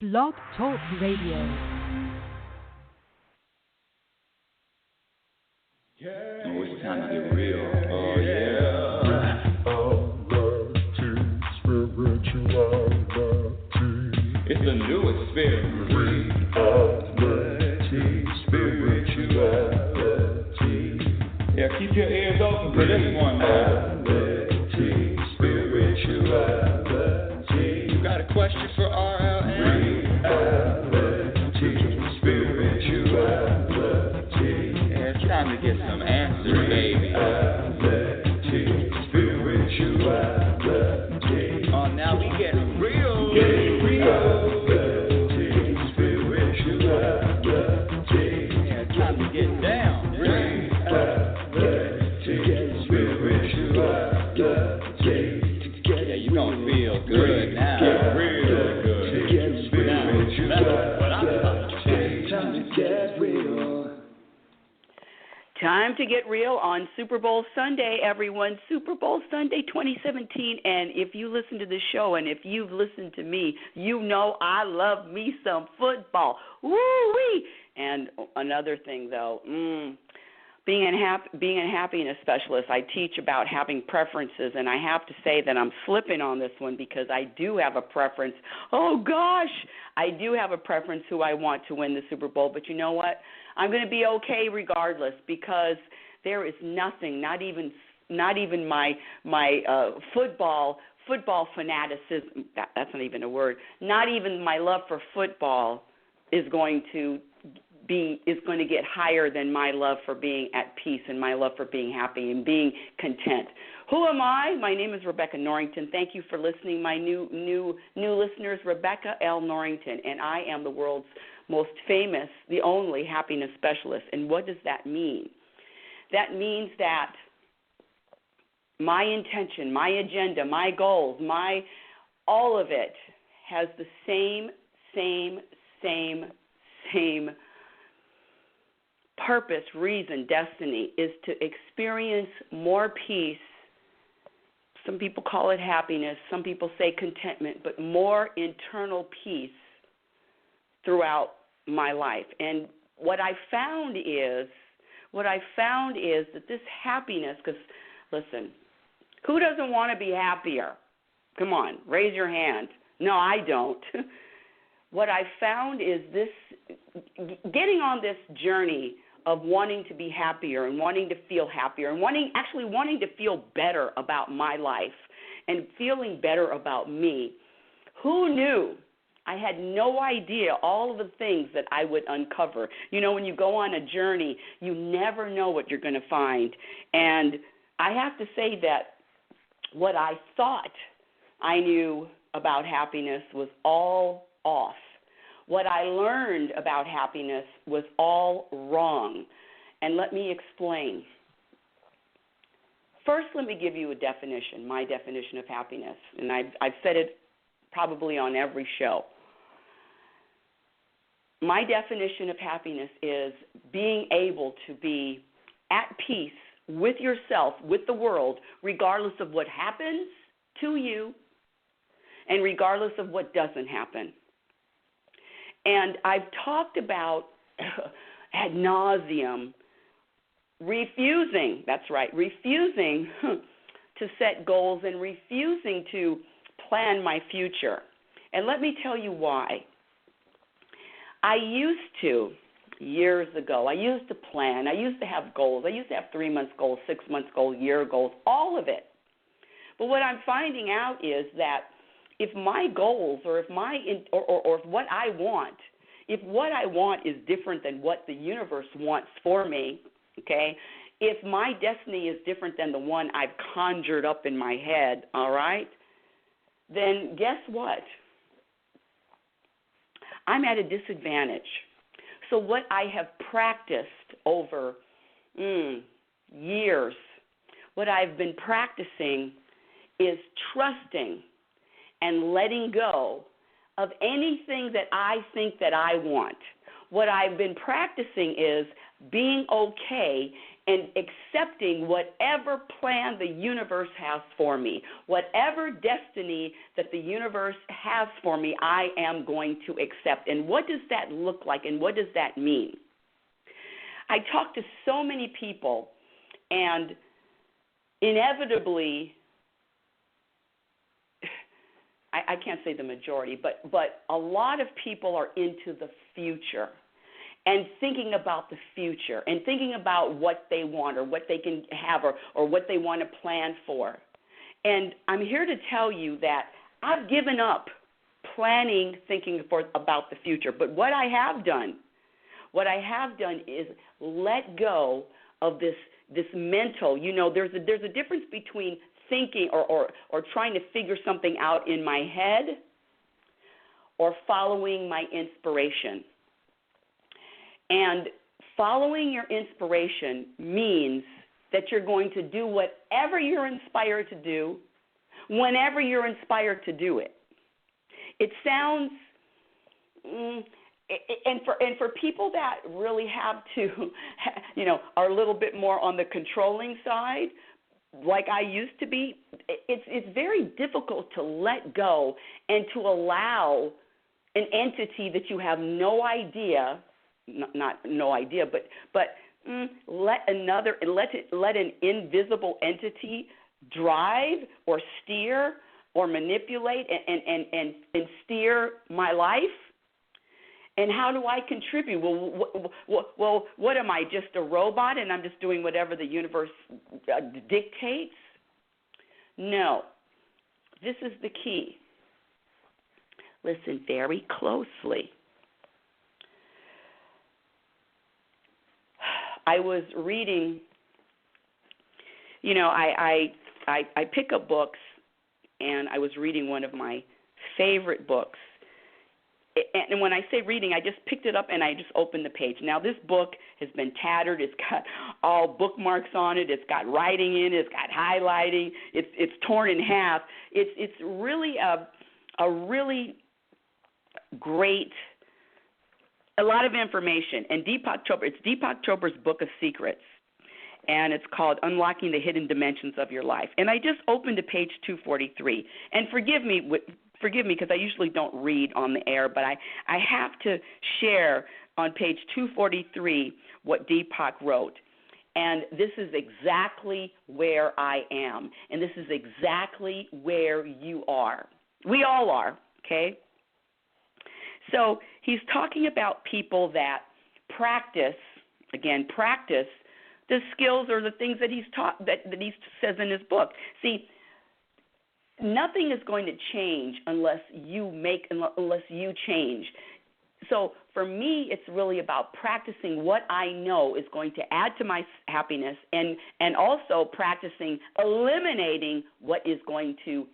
Blog Talk Radio. Oh, it's time to get real. Oh, yeah. It's a new experience. Spirituality. Yeah, keep your ears open for this one, man. Spirituality. You got a question for RLN? Spirituality. Yeah, it's time to get some answers, baby. Spirituality. Oh, now we get real. Spirituality. Yeah, it's time to get down. Yeah, you gonna feel good now. Real good. That's what I'm talking about. Time to get real. Time to get real on Super Bowl Sunday, everyone. Super Bowl Sunday 2017. And if you listen to the show and if you've listened to me, you know I love me some football. Woo-wee! And another thing, though, being a happiness specialist, I teach about having preferences, and I have to say that I'm slipping on this one because I do have a preference. Oh, gosh, I do have a preference who I want to win the Super Bowl, but you know what? I'm going to be okay regardless because there is nothing, not even my football fanaticism, that's not even a word, not even my love for football is going to get higher than my love for being at peace and my love for being happy and being content. Who am I? My name is Rebecca Norrington. Thank you for listening, my new listeners, Rebecca L. Norrington, and I am the world's most famous, the only happiness specialist. And what does that mean? That means that my intention, my agenda, my goals, all of it has the same purpose, reason, destiny, is to experience more peace. Some people call it happiness. Some people say contentment, but more internal peace throughout my life. And what I found is that this happiness, because, listen, who doesn't want to be happier? Come on, raise your hand. No, I don't. What I found is this, getting on this journey of wanting to be happier and wanting to feel happier and wanting to feel better about my life and feeling better about me. Who knew? I had no idea all of the things that I would uncover. You know, when you go on a journey, you never know what you're going to find. And I have to say that what I thought I knew about happiness was all off. What I learned about happiness was all wrong. And let me explain. First, let me give you a definition, my definition of happiness. And I've said it probably on every show. My definition of happiness is being able to be at peace with yourself, with the world, regardless of what happens to you and regardless of what doesn't happen. And I've talked about ad nauseum refusing to set goals and refusing to plan my future. And let me tell you why. Years ago, I used to plan. I used to have goals. I used to have 3-month goals, 6-month goals, year goals, all of it. But what I'm finding out is that if my goals or if what I want is different than what the universe wants for me, okay, if my destiny is different than the one I've conjured up in my head, all right, then guess what? I'm at a disadvantage. So what I have practiced over years, what I've been practicing is trusting and letting go of anything that I think that I want. What I've been practicing is being okay and accepting whatever plan the universe has for me. Whatever destiny that the universe has for me, I am going to accept. And what does that look like, and what does that mean? I talk to so many people, and inevitably, I can't say the majority, but a lot of people are into the future and thinking about the future and thinking about what they want or what they can have or what they want to plan for. And I'm here to tell you that I've given up planning, thinking about the future. But what I have done is let go of this mental, there's a difference between thinking or trying to figure something out in my head or following my inspiration. And following your inspiration means that you're going to do whatever you're inspired to do, whenever you're inspired to do it. It sounds, and for people that really have to, are a little bit more on the controlling side, like I used to be, it's very difficult to let go and to allow an entity that you have no idea, not no idea, but let an invisible entity drive or steer or manipulate and steer my life. And how do I contribute? Well, what am I, just a robot and I'm just doing whatever the universe dictates? No. This is the key. Listen very closely. I was reading, I pick up books, and I was reading one of my favorite books. And when I say reading, I just picked it up and I just opened the page. Now, this book has been tattered. It's got all bookmarks on it. It's got writing in it. It's got highlighting. It's torn in half. It's really a really great, a lot of information. And it's Deepak Chopra's Book of Secrets, and it's called Unlocking the Hidden Dimensions of Your Life. And I just opened to page 243. And forgive me because I usually don't read on the air, but I have to share on page 243 what Deepak wrote. And this is exactly where I am. And this is exactly where you are. We all are, okay? So he's talking about people that practice the skills or the things that he's taught, that he says in his book. See, nothing is going to change unless you change. So for me, it's really about practicing what I know is going to add to my happiness, and also practicing eliminating what is going to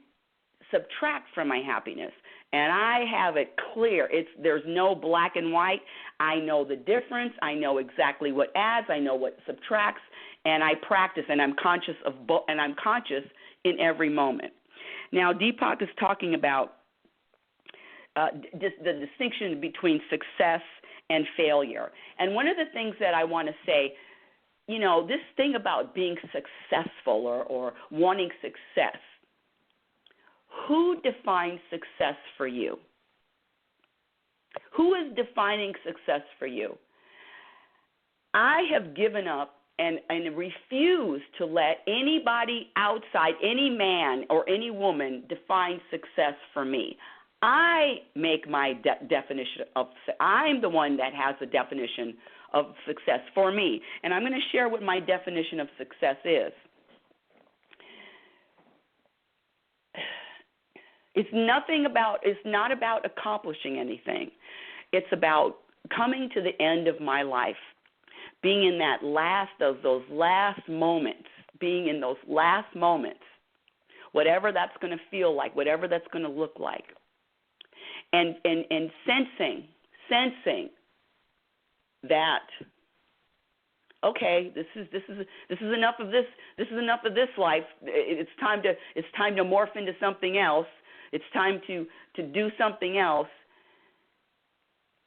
subtract from my happiness. And I have it clear. There's no black and white. I know the difference. I know exactly what adds. I know what subtracts, and I practice, and I'm conscious of and I'm conscious in every moment. Now, Deepak is talking about the distinction between success and failure. And one of the things that I want to say, this thing about being successful or wanting success, who defines success for you? Who is defining success for you? I have given up and refuse to let anybody outside, any man or any woman, define success for me. I make my definition of I'm the one that has the definition of success for me. And I'm going to share what my definition of success is. It's not about accomplishing anything. It's about coming to the end of my life, being in those last moments, whatever that's going to feel like, whatever that's going to look like, and sensing that, okay, this is enough of this. This is enough of this life. It's time to morph into something else. It's time to do something else.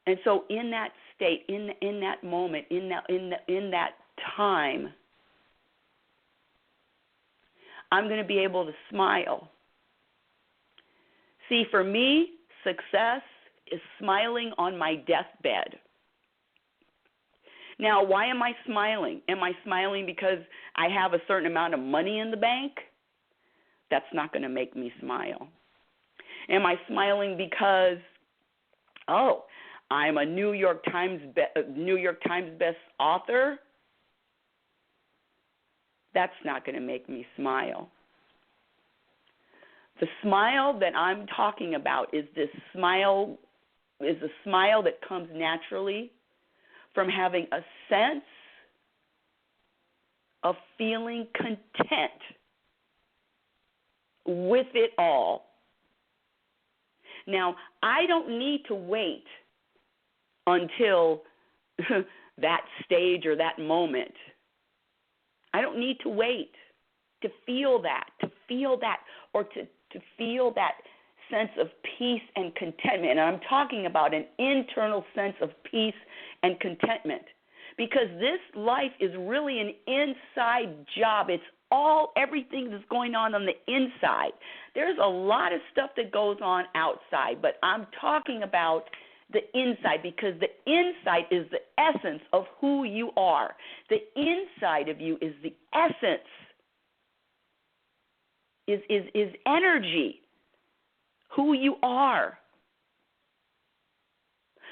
And so in that state, in that moment, in that time, I'm going to be able to smile. See, for me, success is smiling on my deathbed. Now, why am I smiling? Am I smiling because I have a certain amount of money in the bank? That's not going to make me smile. Am I smiling because, I'm a New York Times best author? That's not going to make me smile. The smile that I'm talking about is a smile that comes naturally from having a sense of feeling content with it all. Now, I don't need to wait until that stage or that moment. I don't need to wait to feel that, or to feel that sense of peace and contentment. And I'm talking about an internal sense of peace and contentment, because this life is really an inside job. It's everything that's going on the inside. There's a lot of stuff that goes on outside, but I'm talking about the inside, because the inside is the essence of who you are. The inside of you is the essence, is energy, who you are.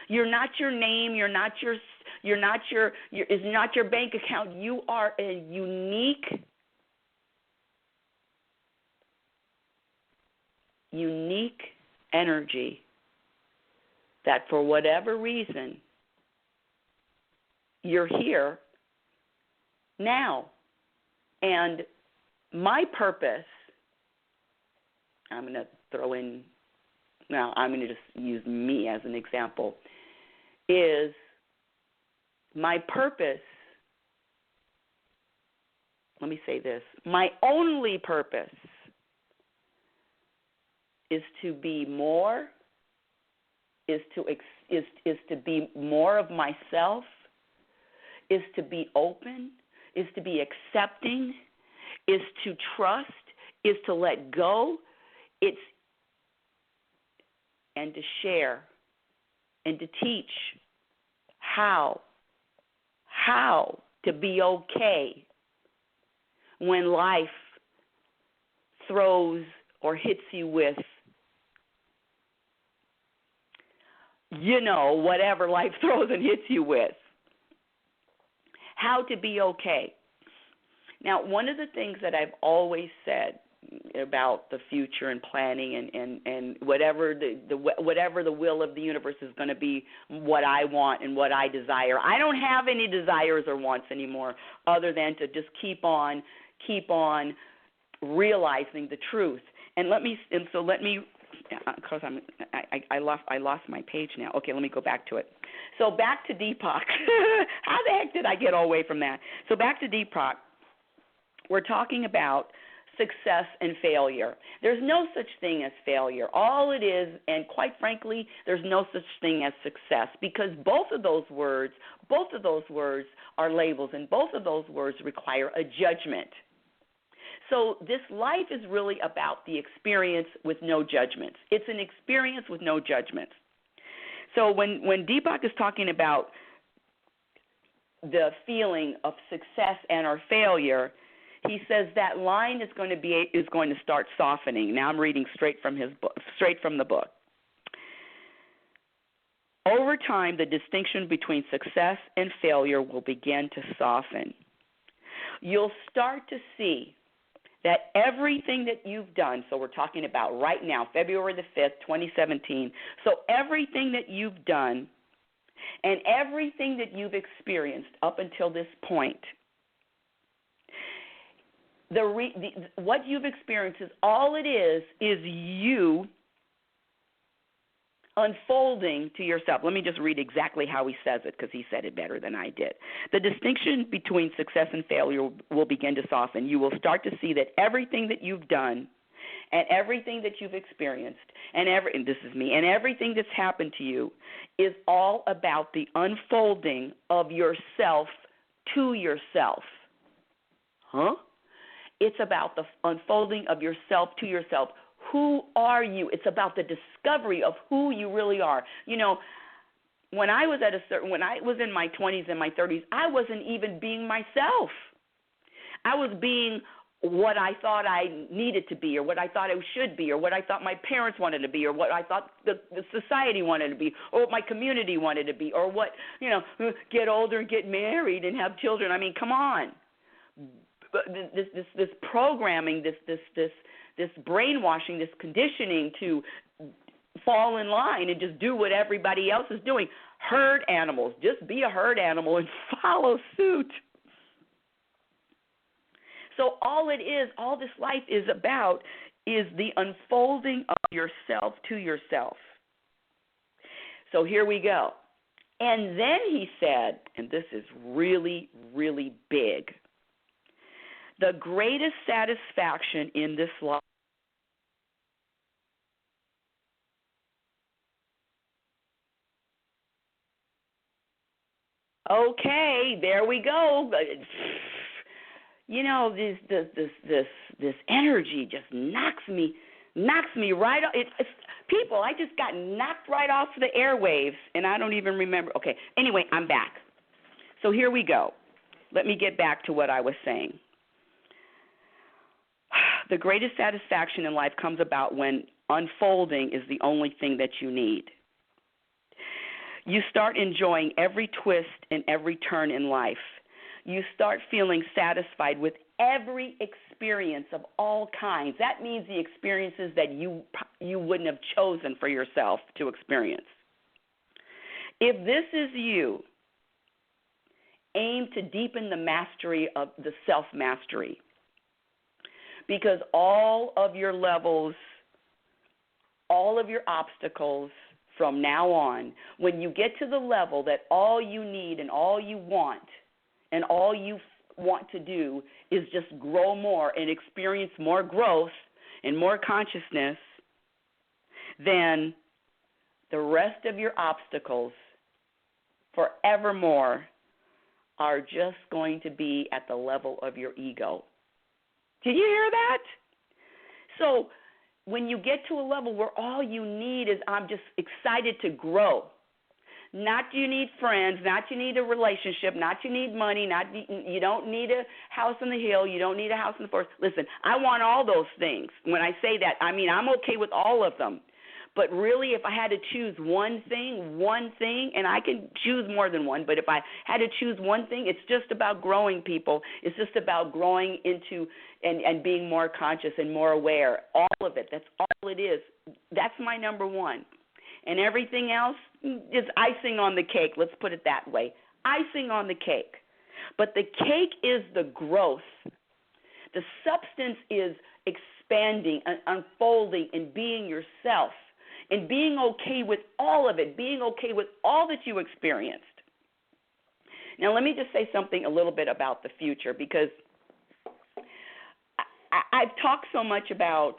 You're not your name. You're not your bank account. You are a unique energy that, for whatever reason, you're here now. And my purpose, I'm going to just use me as an example, is my purpose, let me say this, my only purpose is to be more, is to be more of myself, is to be open, is to be accepting, is to trust, is to let go, and to share and to teach how to be okay when life throws or hits you with, whatever life throws and hits you with. How to be okay. Now, one of the things that I've always said about the future and planning and whatever the will of the universe is going to be, what I want and what I desire. I don't have any desires or wants anymore, other than to just keep on realizing the truth. Because I lost my page now. Okay, let me go back to it. So back to Deepak. How the heck did I get all away from that? So back to Deepak. We're talking about success and failure. There's no such thing as failure. All it is, and quite frankly, there's no such thing as success, because both of those words are labels, and both of those words require a judgment. So this life is really about the experience with no judgments. It's an experience with no judgments. So when Deepak is talking about the feeling of success and or failure, he says that line is going to start softening. Now I'm reading straight from the book. Over time, the distinction between success and failure will begin to soften. You'll start to see that everything that you've done, so we're talking about right now, February the 5th, 2017, so everything that you've done and everything that you've experienced up until this point, what you've experienced is all it is you unfolding to yourself. Let me just read exactly how he says it, because he said it better than I did. The distinction between success and failure will begin to soften. You will start to see that everything that you've done and everything that you've experienced and this is me, and everything that's happened to you is all about the unfolding of yourself to yourself. It's about the unfolding of yourself to yourself. Who are you? It's about the discovery of who you really are. You know, when I was in my 20s and my 30s, I wasn't even being myself. I was being what I thought I needed to be, or what I thought I should be, or what I thought my parents wanted to be, or what I thought the society wanted to be, or what my community wanted to be, or what, you know, get older and get married and have children. I mean, come on. This programming, this brainwashing, this conditioning to fall in line and just do what everybody else is doing. Herd animals. Just be a herd animal and follow suit. So all this life is about is the unfolding of yourself to yourself. So here we go. And then he said, and this is really, really big, the greatest satisfaction in this life okay, there we go. You know, this energy just knocks me right off. People, I just got knocked right off the airwaves, and I don't even remember. Okay, anyway, I'm back. So here we go. Let me get back to what I was saying. The greatest satisfaction in life comes about when unfolding is the only thing that you need. You start enjoying every twist and every turn in life. You start feeling satisfied with every experience of all kinds. That means the experiences that you wouldn't have chosen for yourself to experience. If this is you, aim to deepen the mastery of the self-mastery, because all of your levels, all of your obstacles from now on, when you get to the level that all you need and all you want and all you want to do is just grow more and experience more growth and more consciousness, then the rest of your obstacles forevermore are just going to be at the level of your ego. Did you hear that? So when you get to a level where all you need is, I'm just excited to grow. Not you need friends, not you need a relationship, not you need money, you don't need a house on the hill, you don't need a house in the forest. Listen, I want all those things. When I say that, I mean I'm okay with all of them. But really, if I had to choose one thing, and I can choose more than one, but if I had to choose one thing, it's just about growing, people. It's just about growing into and being more conscious and more aware. All of it. That's all it is. That's my number one. And everything else is icing on the cake. Let's put it that way. Icing on the cake. But the cake is the growth. The substance is expanding and unfolding and being yourself. And being okay with all of it, being okay with all that you experienced. Now, let me just say something a little bit about the future, because I've talked so much about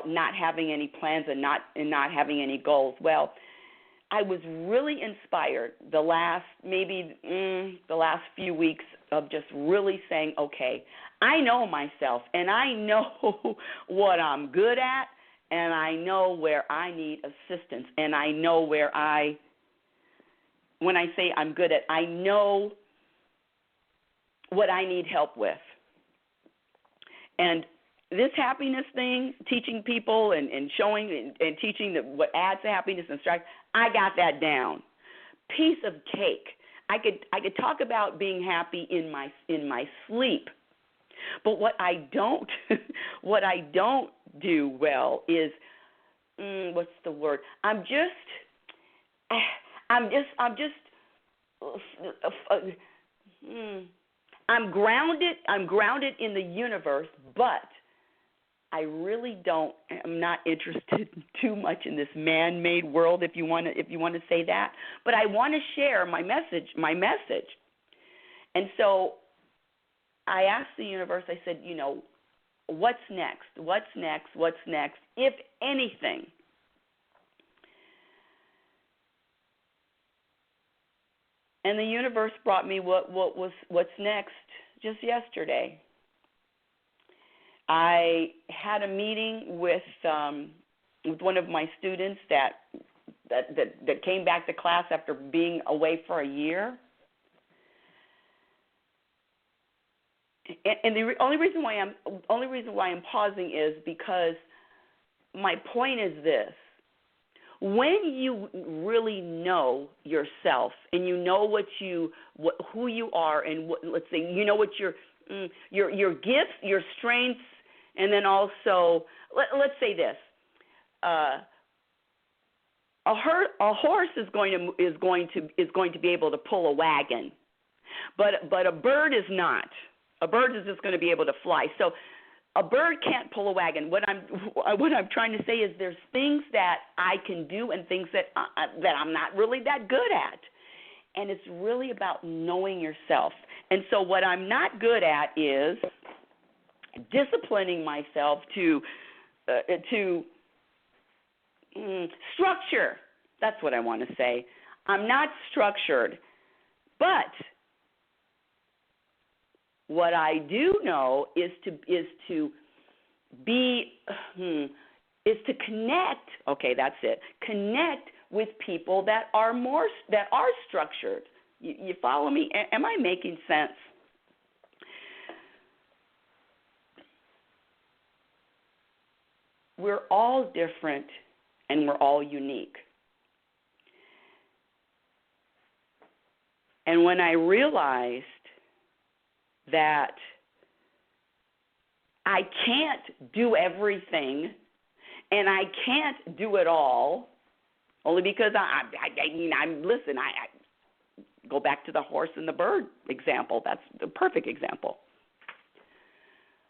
not having any plans and not having any goals. Well, I was really inspired the last few weeks of just really saying, okay, I know myself and I know what I'm good at. And I know where I need assistance, and I know when I say I'm good at, I know what I need help with. And this happiness thing, teaching people and showing and teaching what adds to happiness and strife, I got that down. Piece of cake. I could talk about being happy in my sleep. But what I don't do well is, what's the word? I'm grounded. I'm grounded in the universe, but I'm not interested too much in this man-made world, if you want to say that. But I want to share my message. And so I asked the universe, I said, what's next? What's next? What's next? If anything. And the universe brought me what's next just yesterday. I had a meeting with one of my students that came back to class after being away for a year. And the only reason why I'm pausing is because my point is this: when you really know yourself and you know who you are, and let's say you know what your gifts, your strengths, and then also let's say this: a horse is going to be able to pull a wagon, but a bird is not. A bird is just going to be able to fly. So a bird can't pull a wagon. What I'm trying to say is there's things that I can do and things that I'm not really that good at. And it's really about knowing yourself. And so what I'm not good at is disciplining myself to structure. That's what I want to say. I'm not structured, but what I do know is to connect. Okay, that's it. Connect with people that are structured. You follow me? Am I making sense? We're all different and we're all unique. And when I realized that I can't do everything and I can't do it all, only because I go back to the horse and the bird example. That's the perfect example.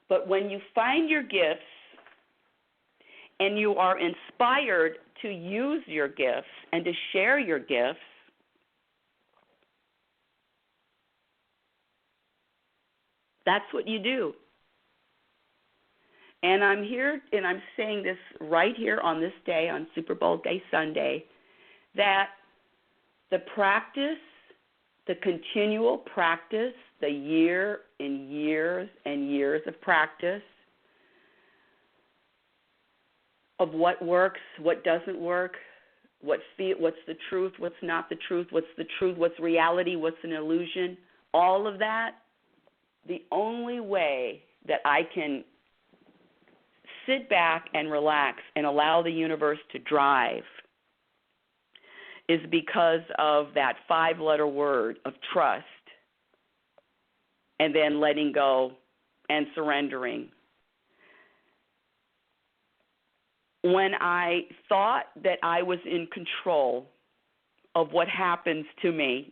But when you find your gifts and you are inspired to use your gifts and to share your gifts, that's what you do. And I'm here, and I'm saying this right here on this day, on Super Bowl Day Sunday, that the practice, the continual practice, the year and years and years of practice of what works, what doesn't work, what's the truth, what's not the truth, what's reality, what's an illusion, all of that, the only way that I can sit back and relax and allow the universe to drive is because of that 5-letter word of trust, and then letting go and surrendering. When I thought that I was in control of what happens to me,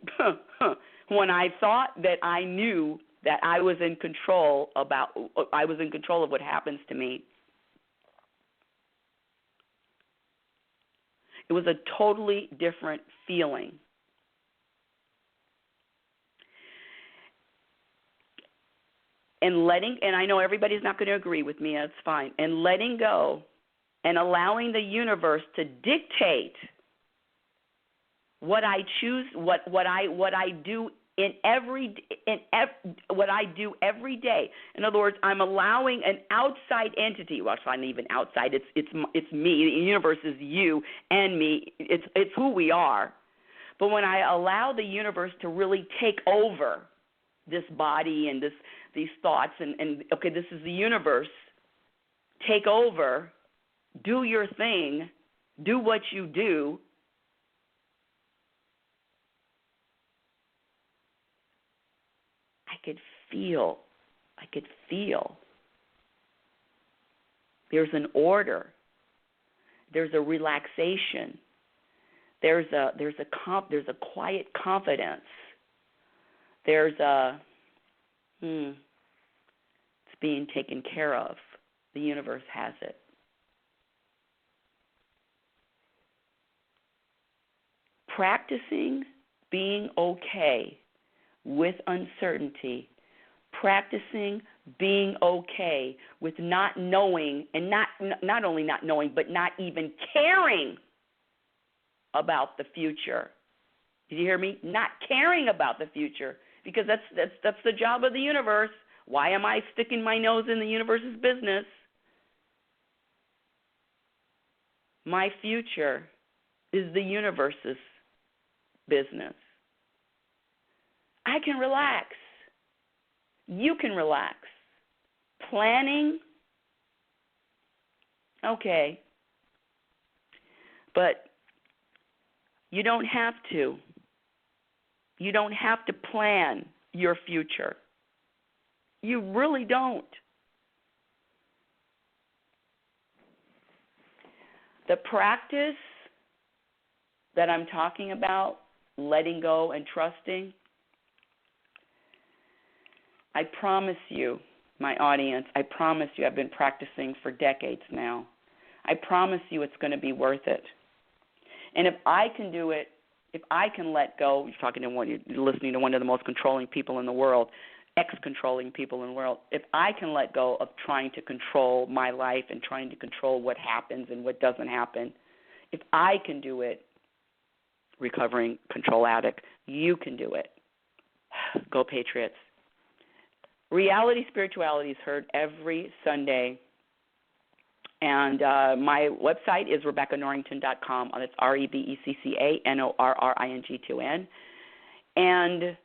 when I thought that I knew that I was in control of what happens to me, it was a totally different feeling. And I know everybody's not going to agree with me, that's fine. And letting go and allowing the universe to dictate what I choose, what I do what I do every day. In other words, I'm allowing an outside entity. Well, it's not even outside. It's me. The universe is you and me. It's who we are. But when I allow the universe to really take over this body and these thoughts, and okay, this is the universe. Take over. Do your thing. Do what you do. I could feel. There's an order. There's a relaxation. There's a quiet confidence. There's it's being taken care of. The universe has it. Practicing being okay with uncertainty, practicing being okay with not knowing, and not only not knowing, but not even caring about the future. Did you hear me? Not caring about the future, because that's the job of the universe. Why am I sticking my nose in the universe's business? My future is the universe's business. I can relax. You can relax. Planning? Okay. But you don't have to. You don't have to plan your future. You really don't. The practice that I'm talking about, letting go and trusting, I promise you, my audience, I promise you, I've been practicing for decades now. I promise you it's going to be worth it. And if I can do it, if I can let go, you're listening to one of the most controlling people in the world, ex-controlling people in the world, if I can let go of trying to control my life and trying to control what happens and what doesn't happen, if I can do it, recovering control addict, you can do it. Go Patriots. Reality Spirituality is heard every Sunday, and my website is RebeccaNorrington.com. It's RebeccaNorrington. And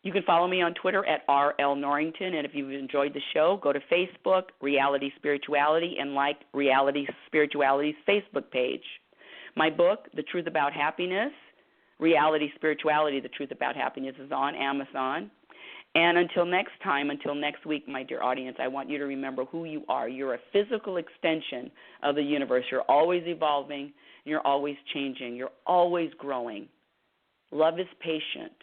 you can follow me on Twitter at RLNorrington, and if you've enjoyed the show, go to Facebook, Reality Spirituality, and like Reality Spirituality's Facebook page. My book, The Truth About Happiness, Reality Spirituality, The Truth About Happiness, is on Amazon. And until next time, until next week, my dear audience, I want you to remember who you are. You're a physical extension of the universe. You're always evolving. You're always changing. You're always growing. Love is patient,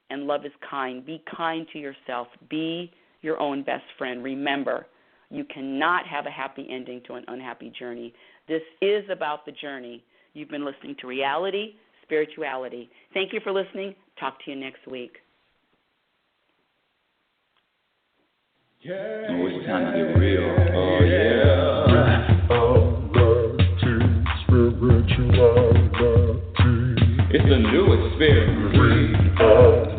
and love is kind. Be kind to yourself. Be your own best friend. Remember, you cannot have a happy ending to an unhappy journey. This is about the journey. You've been listening to Reality Spirituality. Thank you for listening. Talk to you next week. Oh, it's time to get real. Oh, yeah. It's a new experience.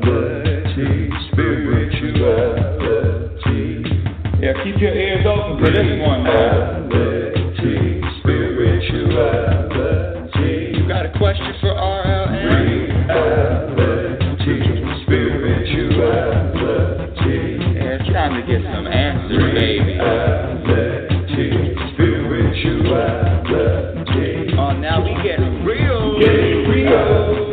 Reality Spirituality. Yeah, keep your ears open for this one now. Reality Spirituality. You got a question for RLN? Reality Spirituality. It's time to get some answers, baby. Reality Spirituality. Oh, now we getting real. Getting real.